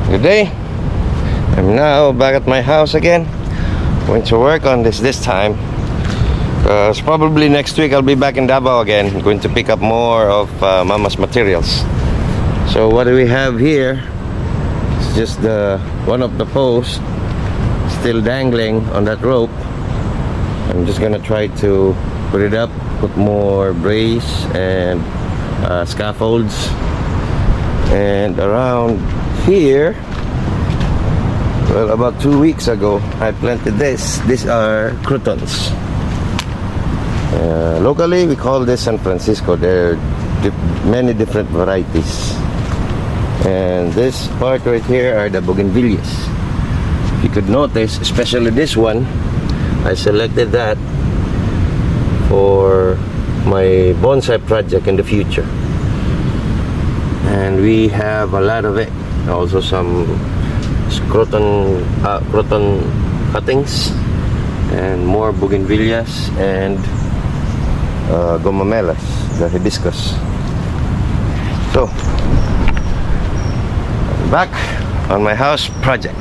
Good day. I'm now back at my house again. Going to work on this time. Probably next week I'll be back in Davao again. Going to pick up more of Mama's materials. So what do we have here? It's just one of the posts still dangling on that rope. I'm just gonna try to put it up, put more brace and scaffolds. And around here, well, about 2 weeks ago I planted this. These are croutons. Locally we call this San Francisco. There are many different varieties. And this part right here are the bougainvilleas. If you could notice, especially this one, I selected that for my bonsai project in the future. And we have a lot of it. Also some croton cuttings and more bougainvilleas and gomamelas, the hibiscus. So, I'm back on my house project.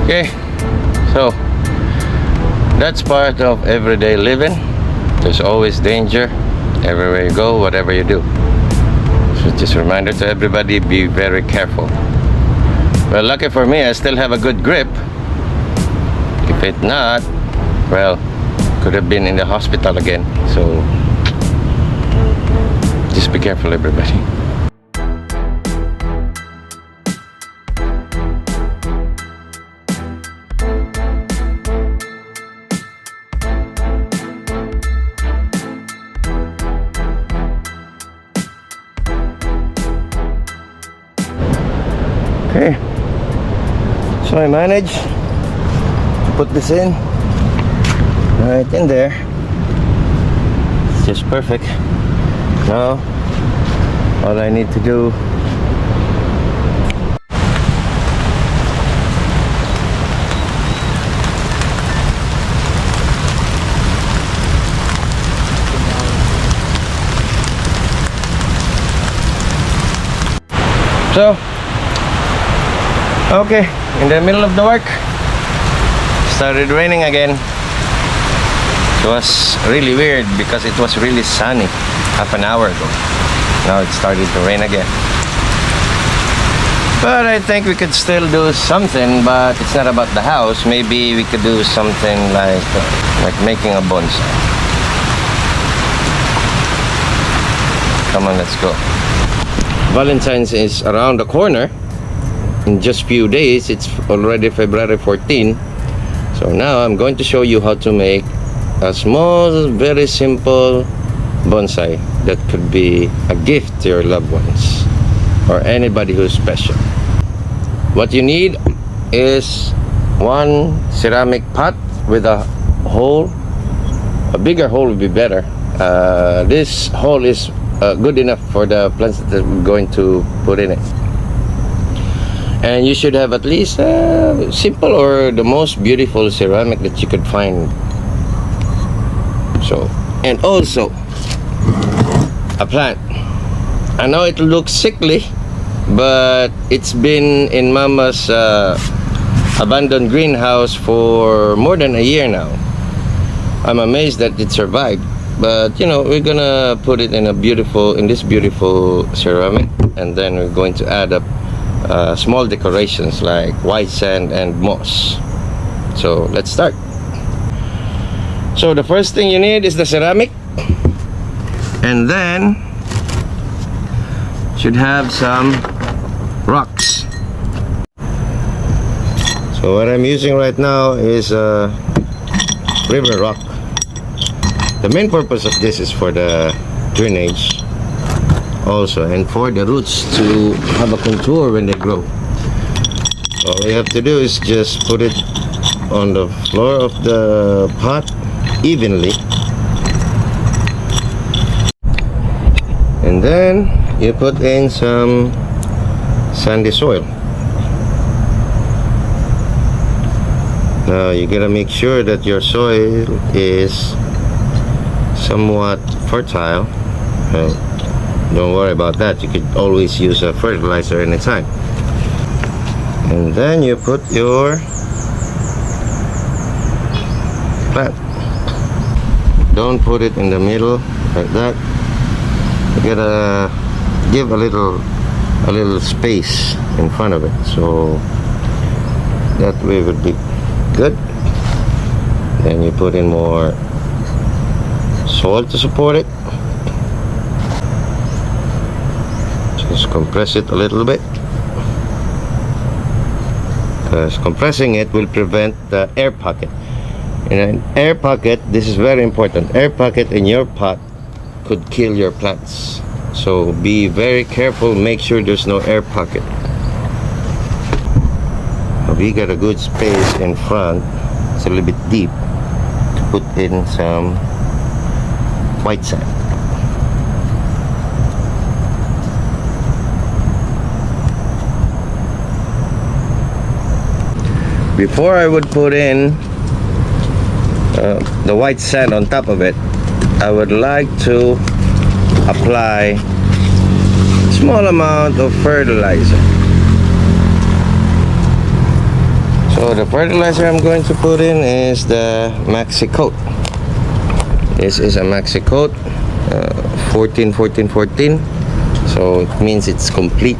Okay, so that's part of everyday living. There's always danger everywhere you go, whatever you do. So just a reminder to everybody, be very careful. Well, lucky for me, I still have a good grip. If it's not, well, could have been in the hospital again. So just be careful, everybody. Okay, so I managed to put this in right in there. It's just perfect. Now all I need to do okay, in the middle of the work, started raining again. It was really weird because it was really sunny half an hour ago. Now it started to rain again. But I think we could still do something, but it's not about the house. Maybe we could do something like making a bonsai. Come on, let's go. Valentines is around the corner. In just few days, it's already February 14. So now I'm going to show you how to make a small, very simple bonsai that could be a gift to your loved ones or anybody who's special. What you need is one ceramic pot with a hole. A bigger hole would be better. This hole is good enough for the plants that we're going to put in it. And you should have at least simple or the most beautiful ceramic that you could find. So, and also a plant. I know it looks sickly, but it's been in Mama's abandoned greenhouse for more than a year now. I'm amazed that it survived. But you know, we're gonna put it in this beautiful ceramic, and then we're going to add up small decorations like white sand and moss. So let's start. So the first thing you need is the ceramic, and then should have some rocks. So what I'm using right now is river rock. The main purpose of this is for the drainage also, and for the roots to have a contour when they grow. All you have to do is just put it on the floor of the pot evenly, and then you put in some sandy soil. Now you gotta make sure that your soil is somewhat fertile. Don't worry about that, you could always use a fertilizer anytime. And then you put your plant. Don't put it in the middle like that. You gotta give a little space in front of it, so that way would be good. Then you put in more soil to support it. Just compress it a little bit, because compressing it will prevent the air pocket. In an air pocket, this is very important, air pocket in your pot could kill your plants. So be very careful, make sure there's no air pocket. We got a good space in front, it's a little bit deep, to put in some white sand. Before I would put in the white sand on top of it, I would like to apply a small amount of fertilizer. So the fertilizer I'm going to put in is the Maxi Coat. This is a Maxi Coat 14-14-14, so it means it's complete.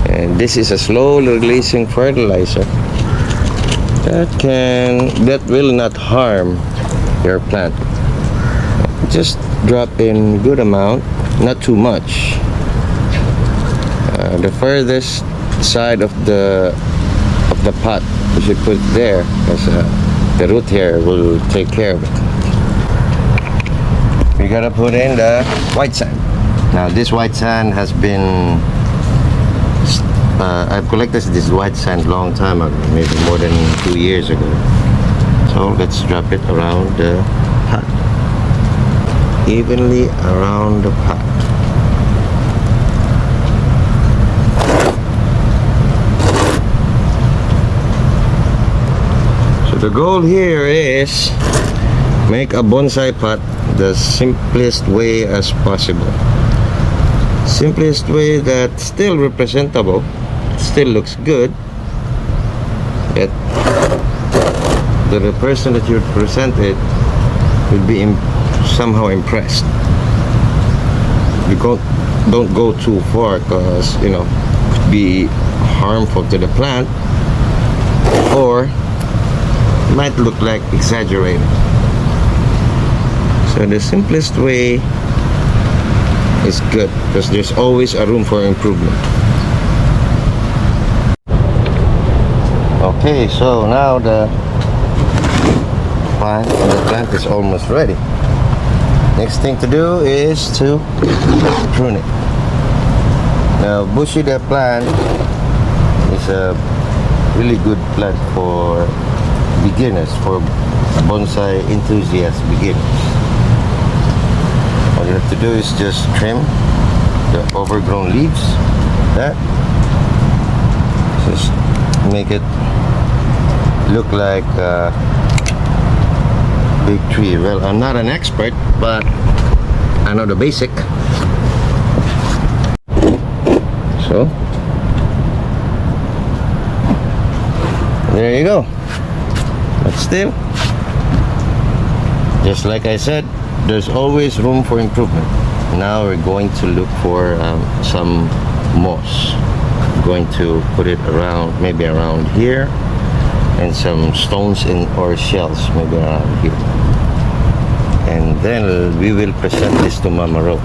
And this is a slowly releasing fertilizer that will not harm your plant. Just drop in good amount, not too much. The furthest side of the pot you should put there, because the root here will take care of it. We gotta put in the white sand. Now this white sand has been I've collected this white sand long time ago, maybe more than 2 years ago. So let's drop it around the pot, evenly around the pot. So the goal here is make a bonsai pot the simplest way as possible. Simplest way that's still representable, still looks good, yet the person that you present it will be somehow impressed. You don't go too far, because you know it could be harmful to the plant, or might look like exaggerated. So the simplest way is good, because there's always a room for improvement. Okay, so now the plant is almost ready. Next thing to do is to prune it. Now Bushida plant is a really good plant for beginners, for bonsai enthusiast beginners. All you have to do is just trim the overgrown leaves. That just make it look like a big tree. Well, I'm not an expert, but I know the basic. So there you go. But still, just like I said, there's always room for improvement. Now we're going to look for some moss. I'm going to put it around, maybe around here, and some stones or shells maybe around here. And then we will present this to Mama Rose.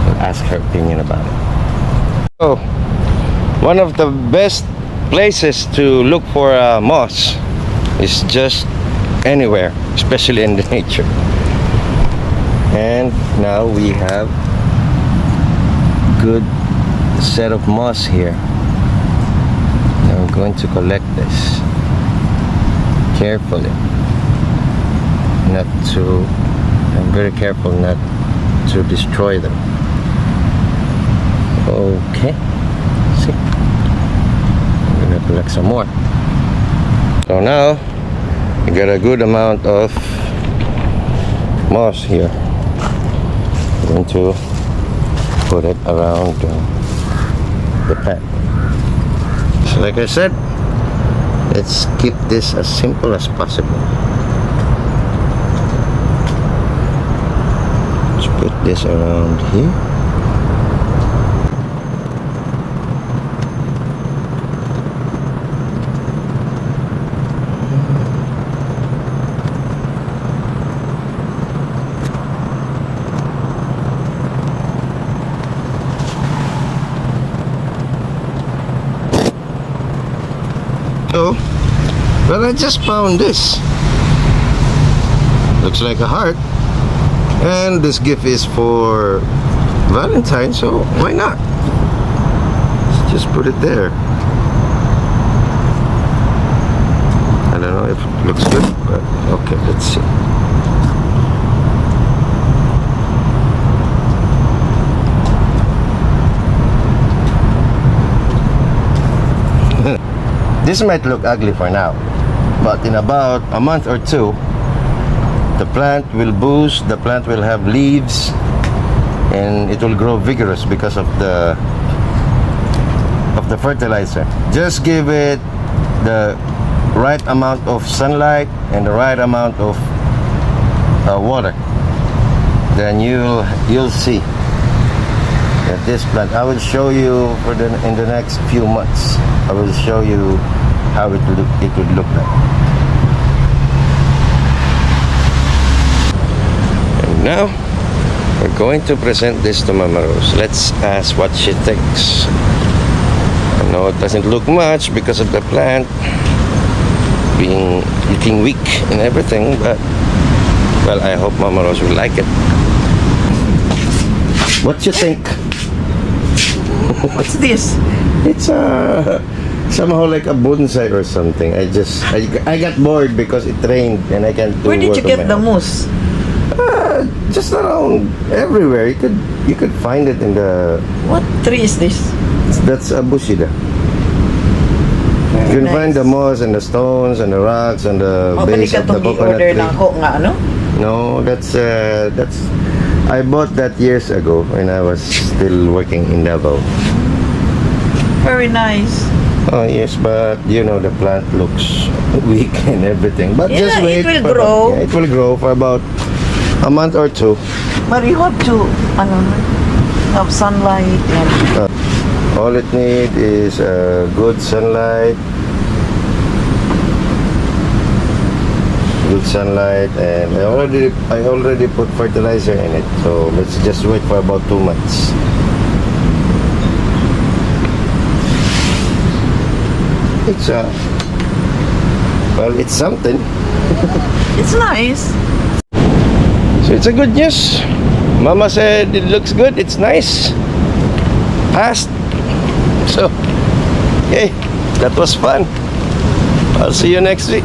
We'll ask her opinion about it. So, one of the best places to look for moss is just anywhere, especially in the nature. And now we have good set of moss here. Now I'm going to collect this carefully, not to, I'm very careful not to destroy them. Okay, see, I'm gonna collect some more. So now we got a good amount of moss here. I'm going to put it around the plant. So like I said, let's keep this as simple as possible. Let's put this around here. So, well, I just found this. Looks like a heart. And this gift is for Valentines, so why not? Let's just put it there. I don't know if it looks good, but okay, let's see. This might look ugly for now, but in about a month or two, the plant will boost, the plant will have leaves, and it will grow vigorous because of the fertilizer. Just give it the right amount of sunlight and the right amount of water, then you'll see that this plant, I will show you in the next few months. I will show you how it would look like. And now we're going to present this to Mama Rose. Let's ask what she thinks. I know it doesn't look much because of the plant being looking weak and everything, but well, I hope Mama Rose will like it. What you think? What's this? It's somehow like a bonsai or something. I got bored because it rained and I can't do Where did you work on get the my house. moose? Just around everywhere. You could find it in the. What tree is this? That's a bushida. Very You can nice. find the moss and the stones and the rocks and the base of the coconut order tree. ng hook nga, ano? No, that's I bought that years ago when I was still working in Davao. Very nice. Oh yes, but you know the plant looks weak and everything. But Yeah, just wait. it will for grow. It will grow for about a month or two. But you have to, have sunlight and... All it need is good sunlight. Good sunlight, and I already put fertilizer in it. So let's just wait for about 2 months. It's well, it's something. It's nice. So it's a good news. Mama said it looks good, it's nice. Passed. So, hey, that was fun. I'll see you next week.